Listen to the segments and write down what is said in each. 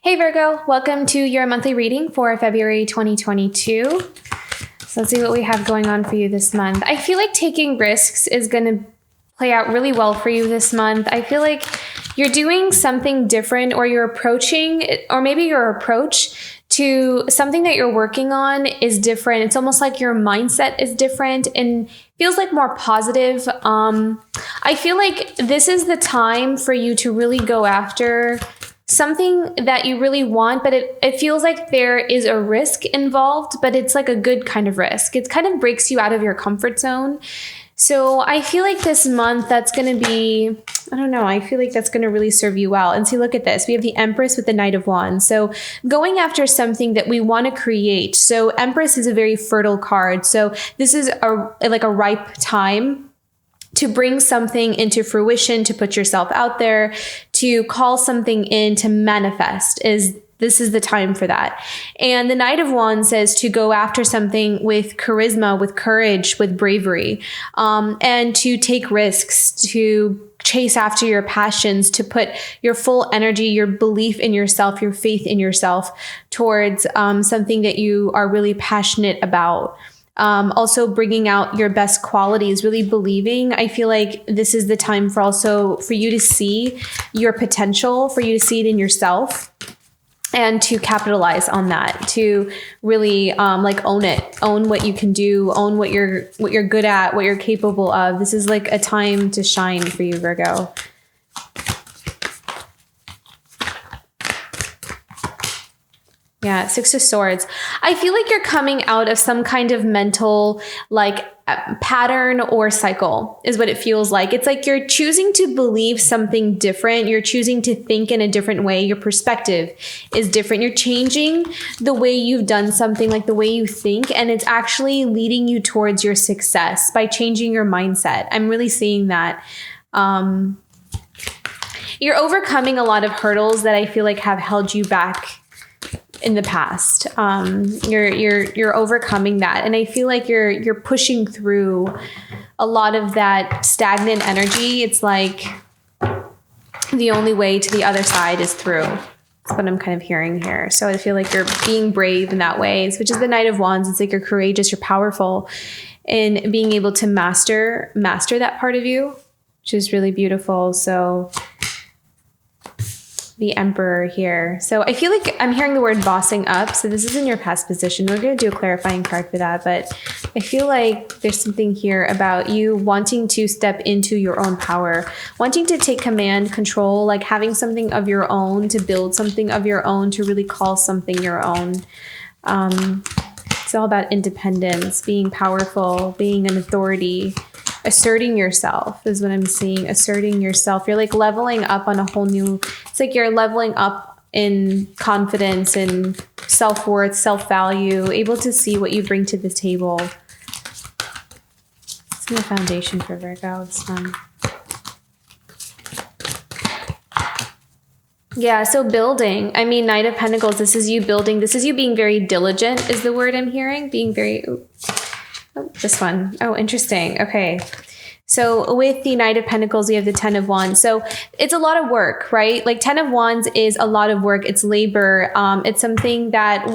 Hey Virgo, welcome to your monthly reading for February 2022. So let's see what we have going on for you this month. I feel like taking risks is going to play out really well for you this month. I feel like you're doing something different, or you're approaching, or maybe your approach to something that you're working on is different. It's almost like your mindset is different and feels like more positive. I feel like this is the time for you to really go after something that you really want, but it feels like there is a risk involved, but it's like a good kind of risk. It kind of breaks you out of your comfort zone. So I feel like this month that's going to be, I don't know, I feel like that's going to really serve you well. And see, look at this. We have the Empress with the Knight of Wands. So going after something that we want to create. So Empress is a very fertile card. So this is like a ripe time to bring something into fruition, to put yourself out there, to call something in, to manifest. This is the time for that. And the Knight of Wands says to go after something with charisma, with courage, with bravery, and to take risks, to chase after your passions, to put your full energy, your belief in yourself, your faith in yourself towards something that you are really passionate about. Also bringing out your best qualities, really believing. I feel like this is the time for you to see your potential, for you to see it in yourself, and to capitalize on that, to really like own it, own what you can do, own what you're good at, what you're capable of. This is like a time to shine for you, Virgo. Yeah, Six of Swords. I feel like you're coming out of some kind of mental pattern or cycle is what it feels like. It's like you're choosing to believe something different. You're choosing to think in a different way. Your perspective is different. You're changing the way you've done something, like the way you think, and it's actually leading you towards your success by changing your mindset. I'm really seeing that. You're overcoming a lot of hurdles that I feel like have held you back in the past. You're overcoming that. And I feel like you're pushing through a lot of that stagnant energy. It's like the only way to the other side is through. That's what I'm kind of hearing here. So I feel like you're being brave in that way, which is the Knight of Wands. It's like you're courageous, you're powerful in being able to master that part of you, which is really beautiful. So the Emperor here. So I feel like I'm hearing the word bossing up. So this is in your past position. We're going to do a clarifying card for that. But I feel like there's something here about you wanting to step into your own power, wanting to take command, control, like having something of your own, to build something of your own, to really call something your own. It's all about independence, being powerful, being an authority, asserting yourself is what I'm seeing. Asserting yourself. You're like leveling up on a whole new, it's like you're leveling up in confidence and self-worth, self-value, able to see what you bring to the table. It's the foundation for Virgo this month. Yeah, so building. I mean, Knight of Pentacles, this is you building. This is you being very diligent is the word I'm hearing. Being very... Oh, this one. Oh, interesting. Okay. So with the Knight of Pentacles, we have the Ten of Wands. So it's a lot of work, right? Like Ten of Wands is a lot of work. It's labor. It's something that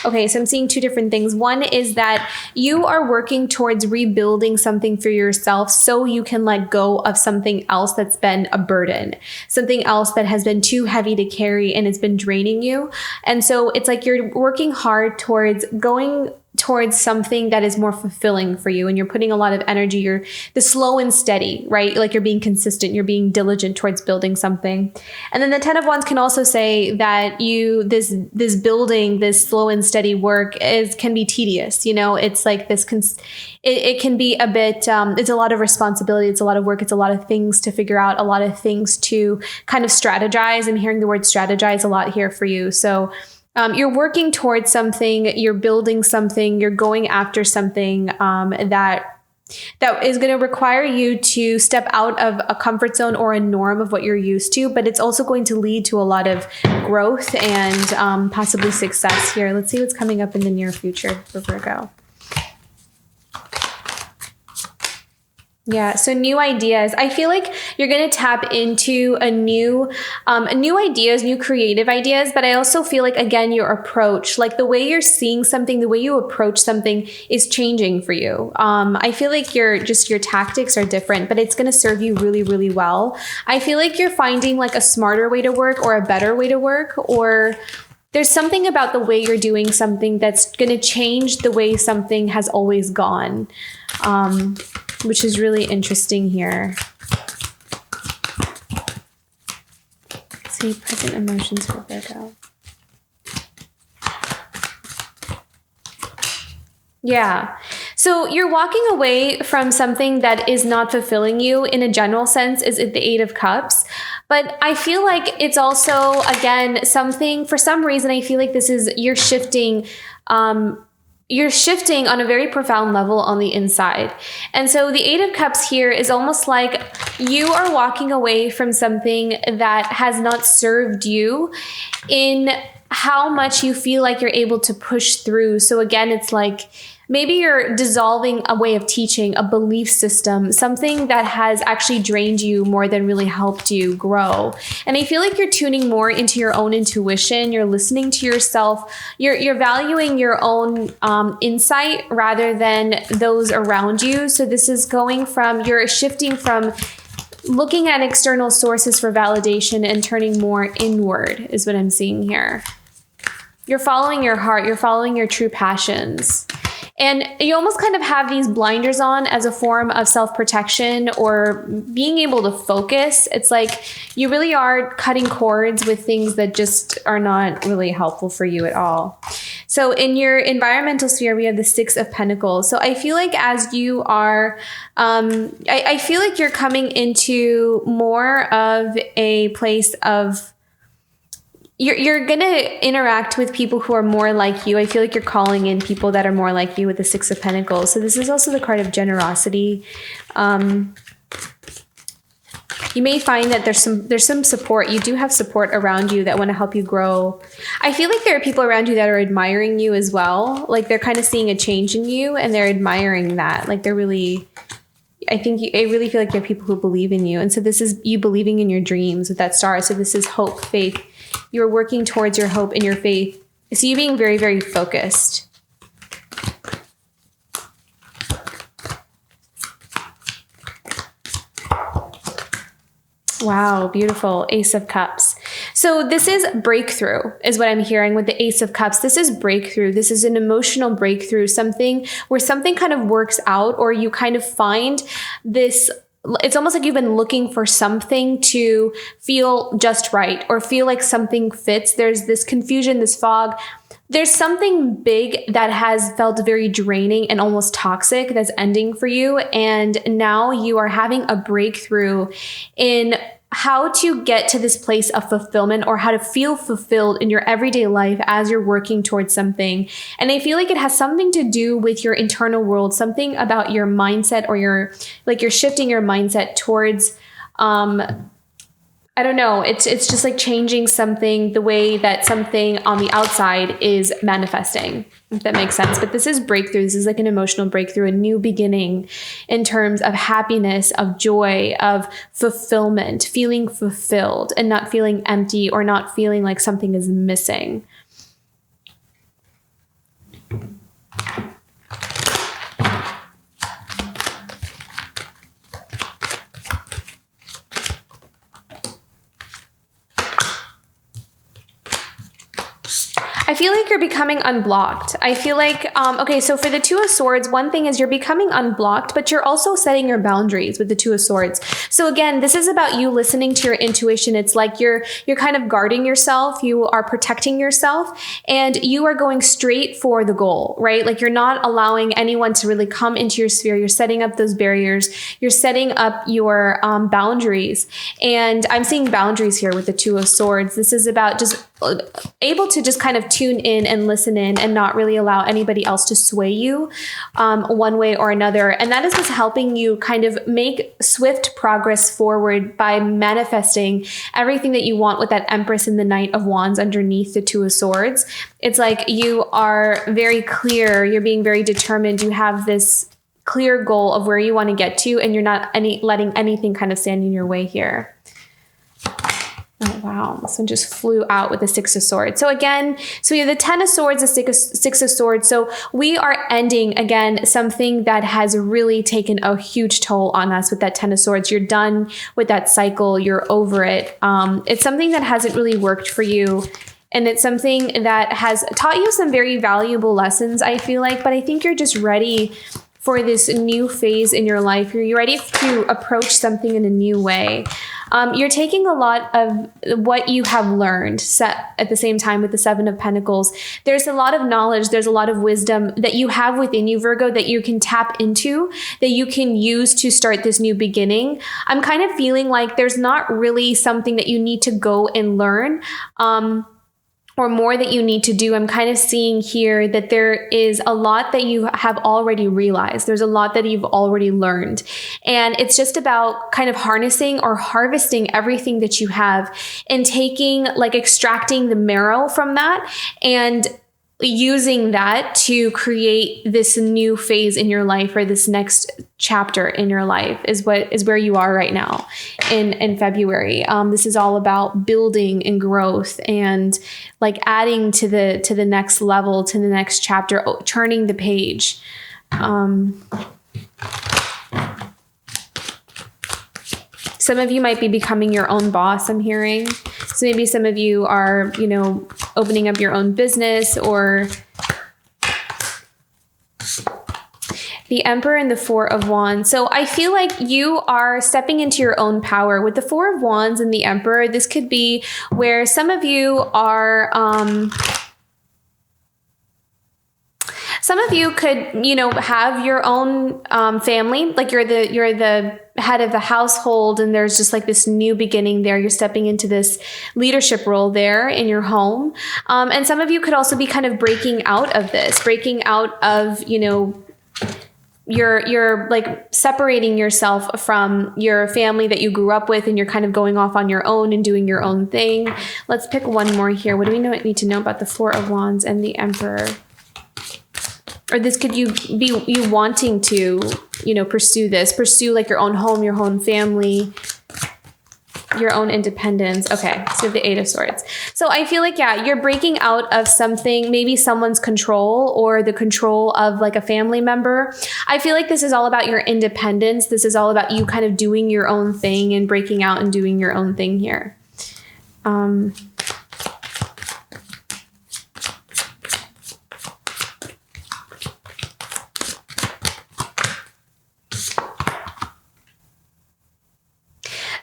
okay, so I'm seeing two different things. One is that you are working towards rebuilding something for yourself so you can let go of something else that's been a burden, something else that has been too heavy to carry and it's been draining you. And so it's like you're working hard towards going towards something that is more fulfilling for you, and you're putting a lot of energy. You're the slow and steady, right? Like you're being consistent, you're being diligent towards building something. And then the Ten of Wands can also say that this building, this slow and steady work can be tedious. You know, it's like this, it can be a bit, it's a lot of responsibility. It's a lot of work. It's a lot of things to figure out, a lot of things to kind of strategize. I'm hearing the word strategize a lot here for you. So you're working towards something, you're building something, you're going after something that is going to require you to step out of a comfort zone or a norm of what you're used to, but it's also going to lead to a lot of growth and possibly success here. Let's see what's coming up in the near future for Virgo. Yeah, so new ideas. I feel like you're going to tap into a new ideas, new creative ideas, but I also feel like, again, your approach, like the way you're seeing something, the way you approach something is changing for you. I feel like your tactics are different, but it's going to serve you really, really well. I feel like you're finding like a smarter way to work or a better way to work, or there's something about the way you're doing something that's going to change the way something has always gone. Which is really interesting here. Let's see, present emotions for Virgo. Yeah. So you're walking away from something that is not fulfilling you in a general sense, is it the Eight of Cups. But I feel like it's also, again, something, for some reason, I feel like this is, you're shifting on a very profound level on the inside. And so the Eight of Cups here is almost like you are walking away from something that has not served you in how much you feel like you're able to push through. So again, it's like maybe you're dissolving a way of teaching, a belief system, something that has actually drained you more than really helped you grow. And I feel like you're tuning more into your own intuition. You're listening to yourself. You're valuing your own insight rather than those around you. So this is going from, you're shifting from looking at external sources for validation and turning more inward is what I'm seeing here. You're following your heart. You're following your true passions. And you almost kind of have these blinders on as a form of self-protection or being able to focus. It's like you really are cutting cords with things that just are not really helpful for you at all. So in your environmental sphere, we have the Six of Pentacles. So I feel like as you are, I feel like you're coming into more of a place of, you're going to interact with people who are more like you. I feel like you're calling in people that are more like you with the Six of Pentacles. So this is also the card of generosity. You may find that there's some support. You do have support around you that want to help you grow. I feel like there are people around you that are admiring you as well. Like they're kind of seeing a change in you and they're admiring that. Like they're really, I really feel like there are people who believe in you. And so this is you believing in your dreams with that star. So this is hope, faith. You're working towards your hope and your faith. So you being very, very focused. Wow, beautiful. Ace of Cups. So this is breakthrough is what I'm hearing with the Ace of Cups. This is breakthrough. This is an emotional breakthrough, something where something kind of works out or you kind of find this. It's almost like you've been looking for something to feel just right or feel like something fits. There's this confusion, this fog. There's something big that has felt very draining and almost toxic that's ending for you. And now you are having a breakthrough in how to get to this place of fulfillment or how to feel fulfilled in your everyday life as you're working towards something. And I feel like it has something to do with your internal world, something about your mindset or you're shifting your mindset towards, I don't know. It's just like changing something, the way that something on the outside is manifesting, if that makes sense. But this is breakthrough. This is like an emotional breakthrough, a new beginning in terms of happiness, of joy, of fulfillment, feeling fulfilled and not feeling empty or not feeling like something is missing. I feel like you're becoming unblocked. I feel like, okay, so for the Two of Swords, one thing is you're becoming unblocked, but you're also setting your boundaries with the Two of Swords. So again, this is about you listening to your intuition. It's like you're kind of guarding yourself. You are protecting yourself and you are going straight for the goal, right? Like you're not allowing anyone to really come into your sphere. You're setting up those barriers. You're setting up your boundaries. And I'm seeing boundaries here with the Two of Swords. This is about just able to just kind of tune in and listen in and not really allow anybody else to sway you one way or another. And that is what's helping you kind of make swift progress forward by manifesting everything that you want with that Empress and the Knight of Wands underneath the Two of Swords. It's like you are very clear. You're being very determined. You have this clear goal of where you want to get to, and you're not letting anything kind of stand in your way here. Oh, wow. This one just flew out with the Six of Swords. So again, so we have the Ten of Swords, the Six of Swords. So we are ending, again, something that has really taken a huge toll on us with that Ten of Swords. You're done with that cycle. You're over it. It's something that hasn't really worked for you. And it's something that has taught you some very valuable lessons, I feel like. But I think you're just ready for this new phase in your life. You're ready to approach something in a new way. You're taking a lot of what you have learned set at the same time with the Seven of Pentacles. There's a lot of knowledge, there's a lot of wisdom that you have within you, Virgo, that you can tap into, that you can use to start this new beginning. I'm kind of feeling like there's not really something that you need to go and learn. Or more that you need to do. I'm kind of seeing here that there is a lot that you have already realized. There's a lot that you've already learned. And it's just about kind of harnessing or harvesting everything that you have and taking, like extracting the marrow from that and using that to create this new phase in your life, or this next chapter in your life is where you are right now in February. This is all about building and growth and like adding to the next level, to the next chapter, turning the page. Some of you might be becoming your own boss, I'm hearing. So maybe some of you are, opening up your own business, or the Emperor and the Four of Wands. So I feel like you are stepping into your own power with the Four of Wands and the Emperor. This could be where some of you are, some of you could, have your own family, like you're the head of the household, and there's just like this new beginning there. You're stepping into this leadership role there in your home. And some of you could also be kind of breaking out of you're like separating yourself from your family that you grew up with, and you're kind of going off on your own and doing your own thing. Let's pick one more here. What do we need to know about the Four of Wands and the Emperor? Or this could be you wanting to, pursue like your own home, your own family, your own independence. Okay, so the Eight of Swords. So I feel like, you're breaking out of something, maybe someone's control or the control of like a family member. I feel like this is all about your independence. This is all about you kind of doing your own thing and breaking out and doing your own thing here.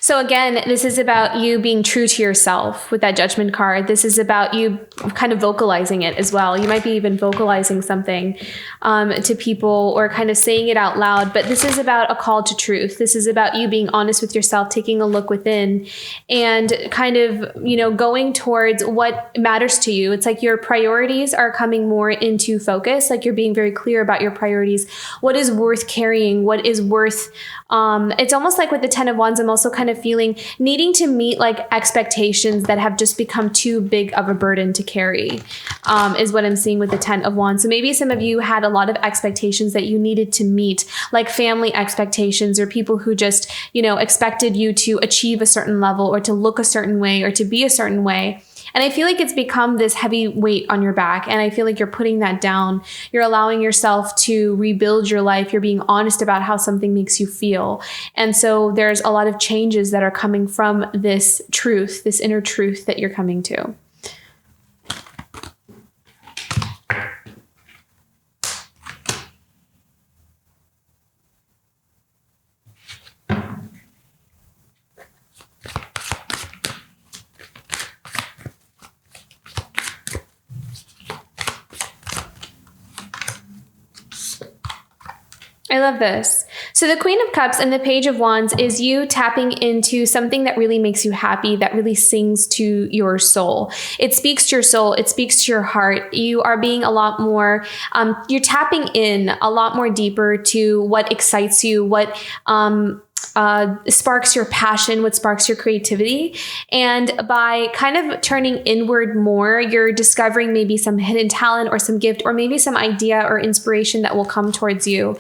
So again, this is about you being true to yourself with that Judgment card. This is about you kind of vocalizing it as well. You might be even vocalizing something to people or kind of saying it out loud, but this is about a call to truth. This is about you being honest with yourself, taking a look within and kind of, going towards what matters to you. It's like your priorities are coming more into focus. Like you're being very clear about your priorities. What is worth carrying? What is worth, it's almost like with the Ten of Wands, I'm also kind of feeling needing to meet like expectations that have just become too big of a burden to carry, is what I'm seeing with the Ten of Wands. So maybe some of you had a lot of expectations that you needed to meet, like family expectations or people who just, expected you to achieve a certain level or to look a certain way or to be a certain way. And I feel like it's become this heavy weight on your back. And I feel like you're putting that down. You're allowing yourself to rebuild your life. You're being honest about how something makes you feel. And so there's a lot of changes that are coming from this truth, this inner truth that you're coming to. I love this. So the Queen of Cups and the Page of Wands is you tapping into something that really makes you happy, that really sings to your soul. It speaks to your soul. It speaks to your heart. You are being a lot more, you're tapping in a lot more deeper to what excites you, what sparks your passion, what sparks your creativity. And by kind of turning inward more, you're discovering maybe some hidden talent or some gift or maybe some idea or inspiration that will come towards you.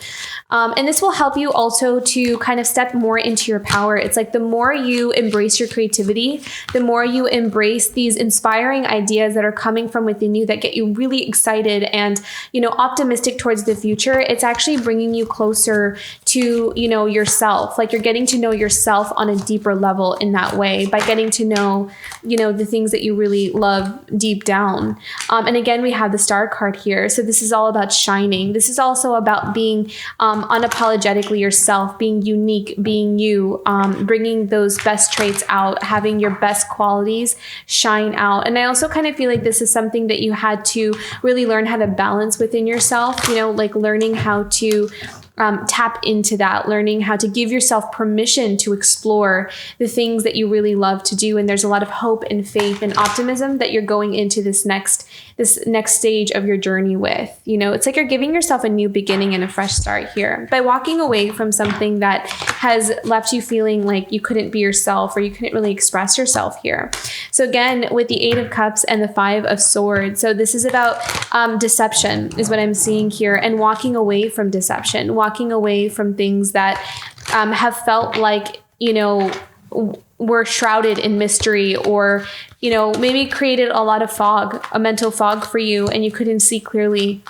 And this will help you also to kind of step more into your power. It's like the more you embrace your creativity, the more you embrace these inspiring ideas that are coming from within you that get you really excited and, optimistic towards the future. It's actually bringing you closer to, yourself. Like you're getting to know yourself on a deeper level in that way by getting to know, the things that you really love deep down. And again, we have the Star card here. So this is all about shining. This is also about being unapologetically yourself, being unique, being you, bringing those best traits out, having your best qualities shine out. And I also kind of feel like this is something that you had to really learn how to balance within yourself, like learning how to tap into that, learning how to give yourself permission to explore the things that you really love to do. And there's a lot of hope and faith and optimism that you're going into this next stage of your journey with. It's like you're giving yourself a new beginning and a fresh start here by walking away from something that has left you feeling like you couldn't be yourself or you couldn't really express yourself here. So again, with the 8 of Cups and the 5 of Swords. So this is about deception is what I'm seeing here, and walking away from deception, walking away from things that have felt like, were shrouded in mystery or, maybe created a lot of fog, a mental fog for you, and you couldn't see clearly.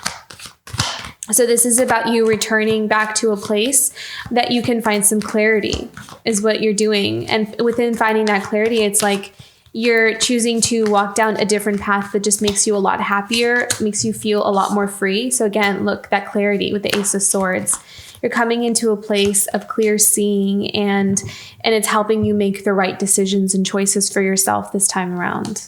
So this is about you returning back to a place that you can find some clarity is what you're doing. And within finding that clarity, it's like you're choosing to walk down a different path that just makes you a lot happier, makes you feel a lot more free. So again, look, that clarity with the Ace of Swords. You're coming into a place of clear seeing and it's helping you make the right decisions and choices for yourself this time around.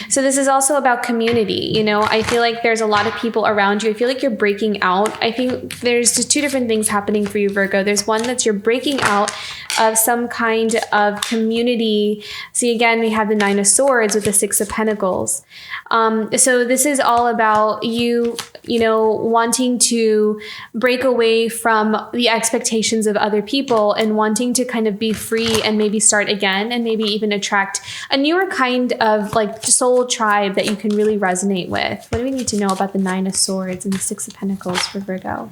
So this is also about community. I feel like there's a lot of people around you. I feel like you're breaking out. I think there's just 2 different things happening for you, Virgo. There's one that's you're breaking out of some kind of community. See, again, we have the 9 of Swords with the 6 of Pentacles. So this is all about you, wanting to break away from the expectations of other people and wanting to kind of be free and maybe start again and maybe even attract a newer kind of like soul tribe that you can really resonate with. What do we need to know about the 9 of Swords and the 6 of Pentacles for Virgo?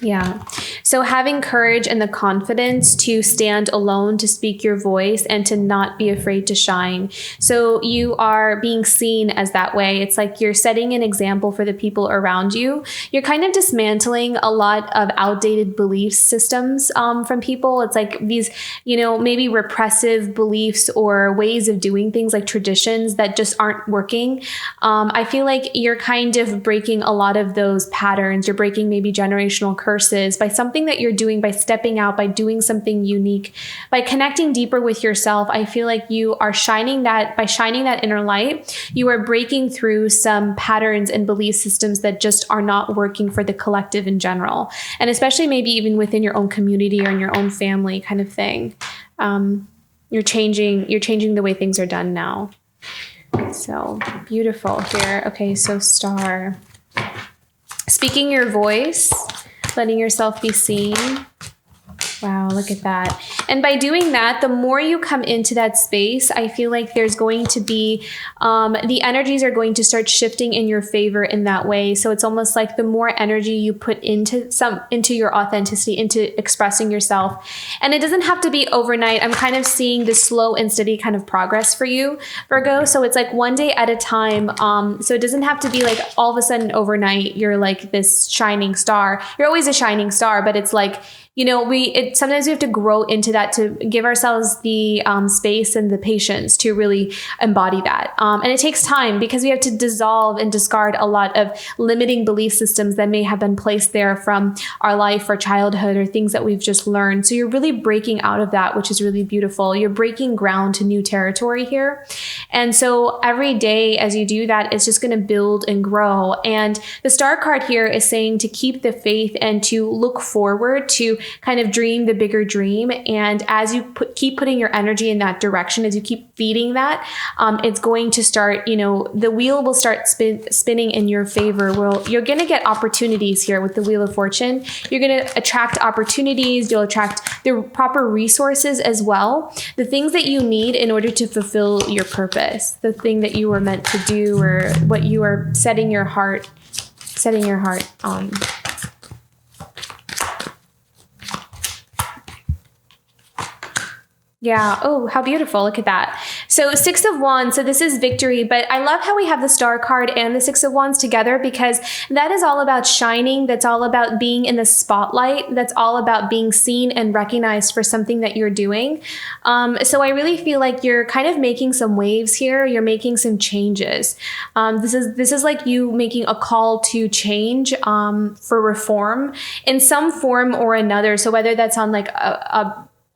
Yeah. So having courage and the confidence to stand alone, to speak your voice, and to not be afraid to shine. So you are being seen as that way. It's like you're setting an example for the people around you. You're kind of dismantling a lot of outdated belief systems from people. It's like these, maybe repressive beliefs or ways of doing things like traditions that just aren't working. I feel like you're kind of breaking a lot of those patterns. You're breaking maybe generational curses by something that you're doing, by stepping out, by doing something unique, by connecting deeper with yourself. I feel like you are shining that inner light. You are breaking through some patterns and belief systems that just are not working for the collective in general. And especially maybe even within your own community or in your own family kind of thing. You're changing the way things are done now. So beautiful here. Okay. So Star, speaking your voice, letting yourself be seen. Wow, look at that. And by doing that, the more you come into that space, I feel like there's going to be, the energies are going to start shifting in your favor in that way. So it's almost like the more energy you put into your authenticity, into expressing yourself. And it doesn't have to be overnight. I'm kind of seeing this slow and steady kind of progress for you, Virgo. So it's like one day at a time. So it doesn't have to be like all of a sudden overnight, you're like this shining star. You're always a shining star, but it's like, sometimes we have to grow into that, to give ourselves the space and the patience to really embody that. And it takes time because we have to dissolve and discard a lot of limiting belief systems that may have been placed there from our life or childhood or things that we've just learned. So you're really breaking out of that, which is really beautiful. You're breaking ground to new territory here. And so every day as you do that, it's just going to build and grow. And the Star card here is saying to keep the faith and to look forward to kind of dream the bigger dream. And as you keep putting your energy in that direction, as you keep feeding that, it's going to start, you know, the wheel will start spinning in your favor. You're going to get opportunities here with the Wheel of Fortune. You're going to attract opportunities. You'll attract the proper resources as well. The things that you need in order to fulfill your purpose, the thing that you were meant to do, or what you are setting your heart on. Yeah. Oh, how beautiful. Look at that. So 6 of Wands. So this is victory, but I love how we have the Star card and the 6 of Wands together, because that is all about shining. That's all about being in the spotlight. That's all about being seen and recognized for something that you're doing. So I really feel like you're kind of making some waves here. You're making some changes. This is like you making a call to change, for reform in some form or another. So whether that's on like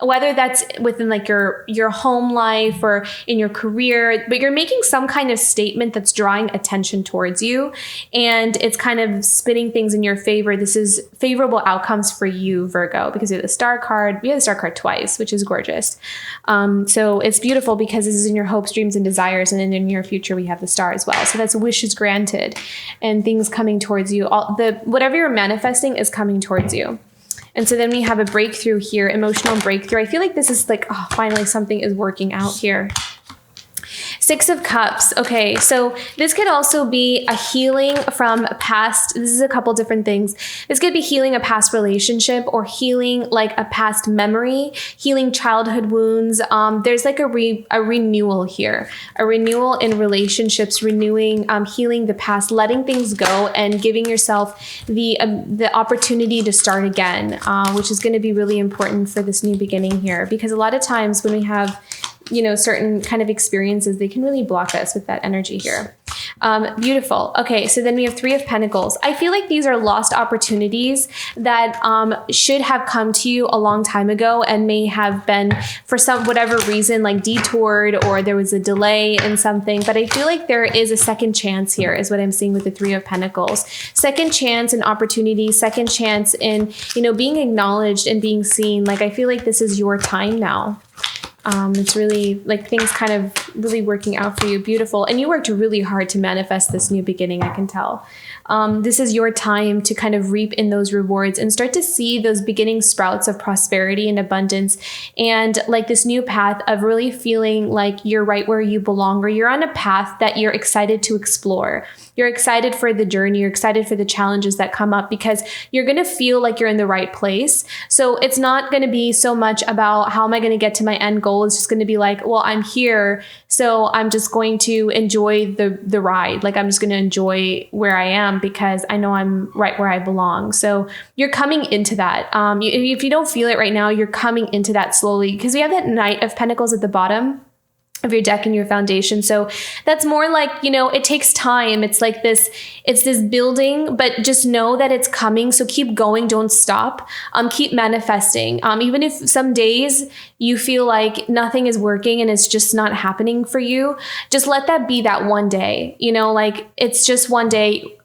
whether that's within like your home life or in your career, but you're making some kind of statement that's drawing attention towards you, and it's kind of spinning things in your favor. This is favorable outcomes for you, Virgo, because we have the Star card. We have the Star card twice, which is gorgeous. So it's beautiful because this is in your hopes, dreams, and desires, and then in your future we have the Star as well. So that's wishes granted and things coming towards you. Whatever you're manifesting is coming towards you. And so then we have a breakthrough here, emotional breakthrough. I feel like this is like, oh, finally something is working out here. 6 of Cups. Okay, so this could also be a healing from a past. This is a couple different things. This could be healing a past relationship, or healing like a past memory, healing childhood wounds. There's like a renewal here, a renewal in relationships, renewing, healing the past, letting things go, and giving yourself the opportunity to start again, which is going to be really important for this new beginning here, because a lot of times when we have, you know, certain kind of experiences, they can really block us with that energy here. Beautiful. Okay, so then we have 3 of Pentacles. I feel like these are lost opportunities that should have come to you a long time ago, and may have been, for some whatever reason, like detoured, or there was a delay in something. But I feel like there is a second chance here, is what I'm seeing with the 3 of Pentacles. Second chance in opportunity, second chance in, you know, being acknowledged and being seen. Like, I feel like this is your time now. It's really like things kind of really working out for you. Beautiful. And you worked really hard to manifest this new beginning, I can tell. This is your time to kind of reap in those rewards and start to see those beginning sprouts of prosperity and abundance, and like this new path of really feeling like you're right where you belong, or you're on a path that you're excited to explore. You're excited for the journey. You're excited for the challenges that come up, because you're going to feel like you're in the right place. So it's not going to be so much about how am I going to get to my end goal. It's just going to be like, well, I'm here, so I'm just going to enjoy the ride. Like, I'm just going to enjoy where I am, because I know I'm right where I belong. So you're coming into that. If you don't feel it right now, you're coming into that slowly, because we have that Knight of Pentacles at the bottom of your deck and your foundation. So that's more like, you know, it takes time. It's like this, it's this building, but just know that it's coming. So keep going. Don't stop. Keep manifesting. Even if some days you feel like nothing is working and it's just not happening for you, just let that be that one day, you know, like it's just one day.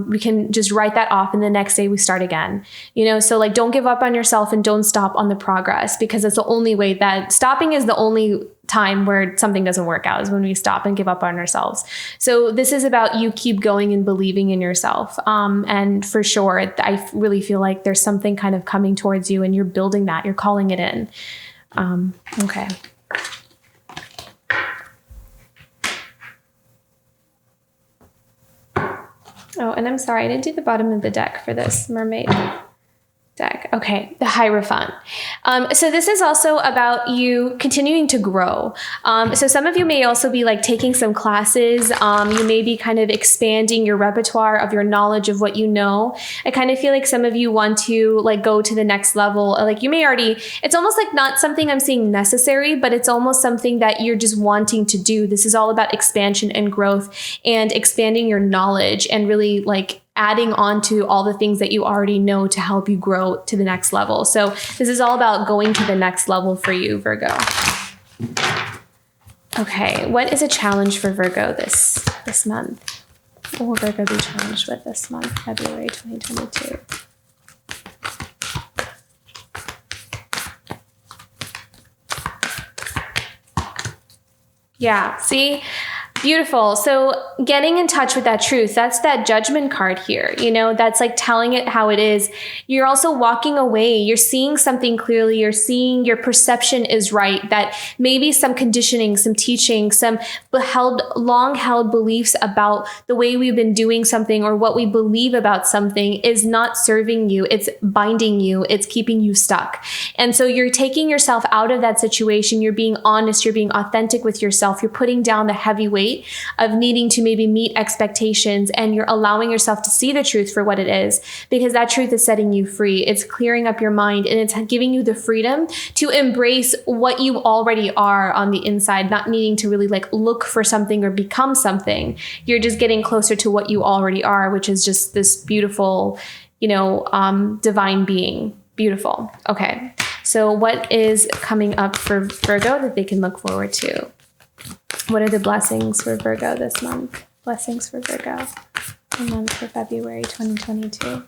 We can just write that off, and the next day we start again, you know? So like, don't give up on yourself, and don't stop on the progress, because it's the only way. That stopping is the only time where something doesn't work out, is when we stop and give up on ourselves. So this is about you keep going and believing in yourself. And for sure, I really feel like there's something kind of coming towards you, and you're building that, you're calling it in. Okay. Oh, and I'm sorry, I didn't do the bottom of the deck for this mermaid deck. Okay, the Hierophant. So this is also about you continuing to grow. So some of you may also be like taking some classes. You may be kind of expanding your repertoire of your knowledge of what you know. I kind of feel like some of you want to like go to the next level. Like you may already, it's almost like not something I'm seeing necessary, but it's almost something that you're just wanting to do. This is all about expansion and growth, and expanding your knowledge, and really like adding on to all the things that you already know to help you grow to the next level. So this is all about going to the next level for you, Virgo. Okay, what is a challenge for Virgo this month? What will Virgo be challenged with this month, February 2022? Yeah, see? Beautiful. So getting in touch with that truth, that's that judgment card here. You know, that's like telling it how it is. You're also walking away. You're seeing something clearly. You're seeing your perception is right, that maybe some conditioning, some teaching, some long held beliefs about the way we've been doing something or what we believe about something is not serving you. It's binding you. It's keeping you stuck. And so you're taking yourself out of that situation. You're being honest. You're being authentic with yourself. You're putting down the heavy weight of needing to maybe meet expectations, and you're allowing yourself to see the truth for what it is, because that truth is setting you free. It's clearing up your mind, and it's giving you the freedom to embrace what you already are on the inside, not needing to really like look for something or become something. You're just getting closer to what you already are, which is just this beautiful, divine being. Beautiful. Okay. So what is coming up for Virgo that they can look forward to? What are the blessings for Virgo this month? Blessings for Virgo, the month for February 2022.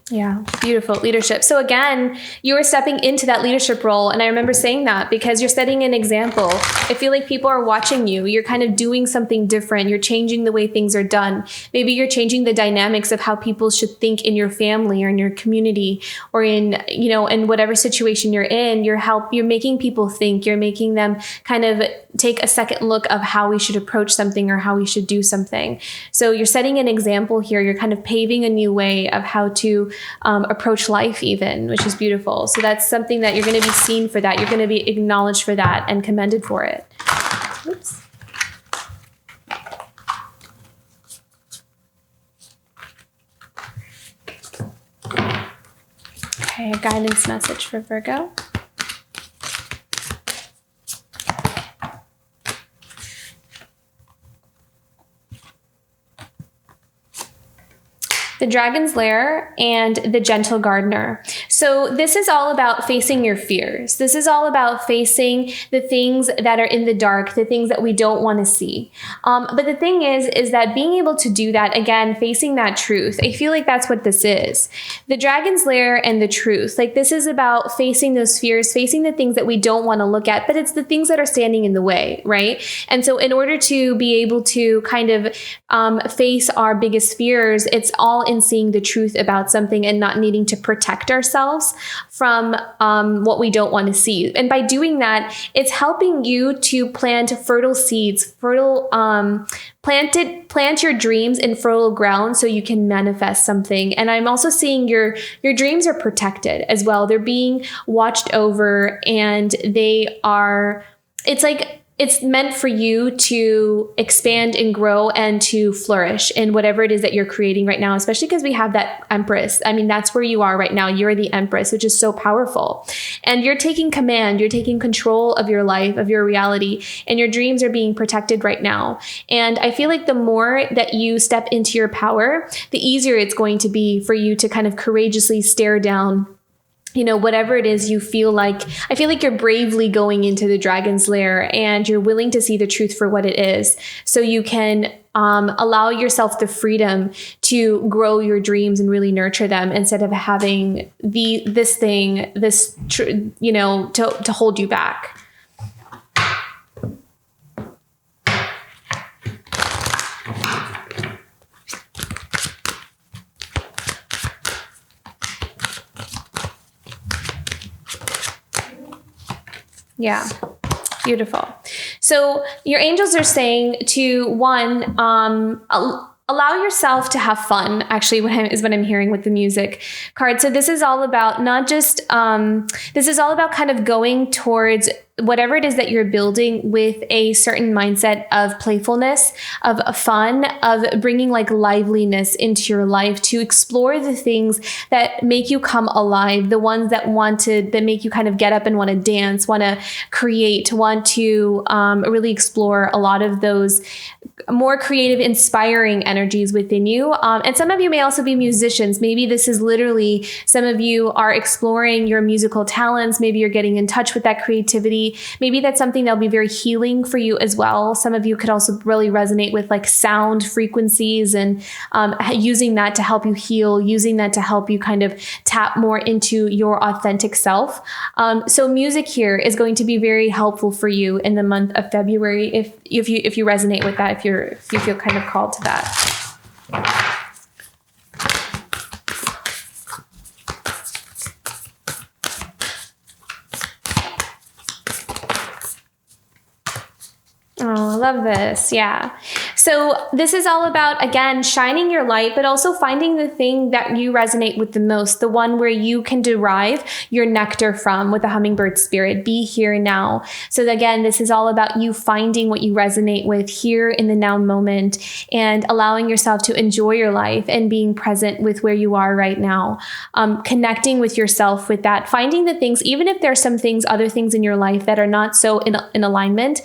Yeah, beautiful leadership. So again, you are stepping into that leadership role. And I remember saying that because you're setting an example. I feel like people are watching you. You're kind of doing something different. You're changing the way things are done. Maybe you're changing the dynamics of how people should think in your family or in your community or in whatever situation you're in. You're making people think. You're making them kind of take a second look of how we should approach something or how we should do something. So you're setting an example here. You're kind of paving a new way of how to approach life even, which is beautiful. So that's something that you're going to be seen for that. You're going to be acknowledged for that and commended for it. Oops. Okay, a guidance message for Virgo. The Dragon's Lair and the Gentle Gardener. So this is all about facing your fears. This is all about facing the things that are in the dark, the things that we don't want to see. But the thing is that being able to do that, again, facing that truth, I feel like that's what this is. The Dragon's Lair and the truth. Like this is about facing those fears, facing the things that we don't want to look at, but it's the things that are standing in the way, right? And so in order to be able to kind of face our biggest fears, it's all in seeing the truth about something and not needing to protect ourselves from what we don't want to see. And by doing that, it's helping you to plant fertile seeds, plant your dreams in fertile ground so you can manifest something. And I'm also seeing your dreams are protected as well. They're being watched over, and it's meant for you to expand and grow and to flourish in whatever it is that you're creating right now, especially because we have that Empress. I mean, that's where you are right now. You're the Empress, which is so powerful. And you're taking command, you're taking control of your life, of your reality, and your dreams are being protected right now. And I feel like the more that you step into your power, the easier it's going to be for you to kind of courageously stare down whatever it is you feel like. I feel like you're bravely going into the Dragon's Lair and you're willing to see the truth for what it is. So you can allow yourself the freedom to grow your dreams and really nurture them instead of having to hold you back. Yeah. Beautiful. So your angels are saying to allow yourself to have fun, actually, is what I'm hearing with the music card. So this is all about this is all about kind of going towards whatever it is that you're building with a certain mindset of playfulness, of fun, of bringing like liveliness into your life to explore the things that make you come alive, the ones that make you kind of get up and want to dance, want to create, want to really explore a lot of those more creative, inspiring energies within you. And some of you may also be musicians. Maybe this is literally, some of you are exploring your musical talents. Maybe you're getting in touch with that creativity maybe that's something that'll be very healing for you as well. Some of you could also really resonate with like sound frequencies and using that to help you heal, using that to help you kind of tap more into your authentic self. So music here is going to be very helpful for you in the month of February if you resonate with that, if you feel kind of called to that. Oh, I love this. Yeah. So this is all about, again, shining your light, but also finding the thing that you resonate with the most, the one where you can derive your nectar from with the hummingbird spirit. Be here now. So again, this is all about you finding what you resonate with here in the now moment and allowing yourself to enjoy your life and being present with where you are right now. Connecting with yourself with that, finding the things, even if there's some things, other things in your life that are not so in alignment,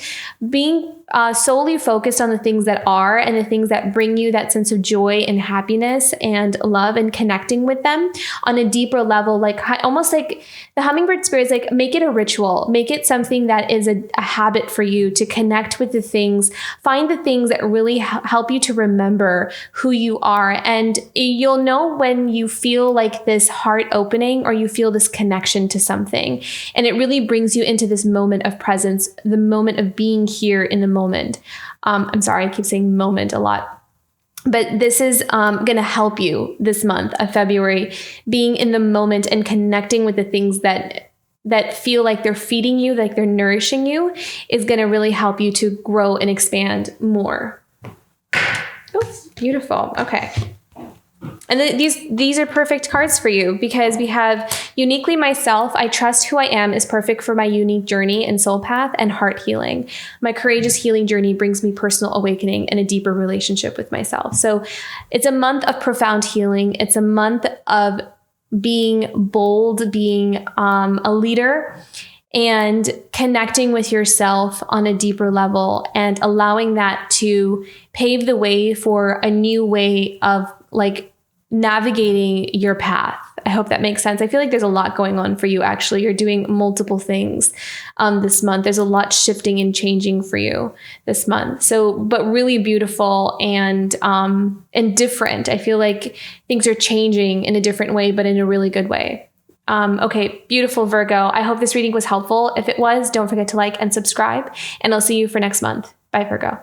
being solely focused on the things that are and the things that bring you that sense of joy and happiness and love, and connecting with them on a deeper level, like almost like the hummingbird spirit is like, make it a ritual, make it something that is a habit for you to connect with the things, find the things that really help you to remember who you are. And you'll know when you feel like this heart opening or you feel this connection to something, and it really brings you into this moment of presence, the moment of being here in the moment. I'm sorry, I keep saying moment a lot. But this is going to help you this month of February, being in the moment and connecting with the things that feel like they're feeding you, like they're nourishing you, is going to really help you to grow and expand more. Oops, beautiful. Okay. And these are perfect cards for you because we have uniquely myself. I trust who I am is perfect for my unique journey and soul path and heart healing. My courageous healing journey brings me personal awakening and a deeper relationship with myself. So it's a month of profound healing. It's a month of being bold, being a leader, and connecting with yourself on a deeper level and allowing that to pave the way for a new way of like navigating your path. I hope that makes sense. I feel like there's a lot going on for you. Actually, you're doing multiple things this month. There's a lot shifting and changing for you this month. So, but really beautiful and different. I feel like things are changing in a different way, but in a really good way. Okay, beautiful Virgo. I hope this reading was helpful. If it was, don't forget to like and subscribe, and I'll see you for next month. Bye, Virgo.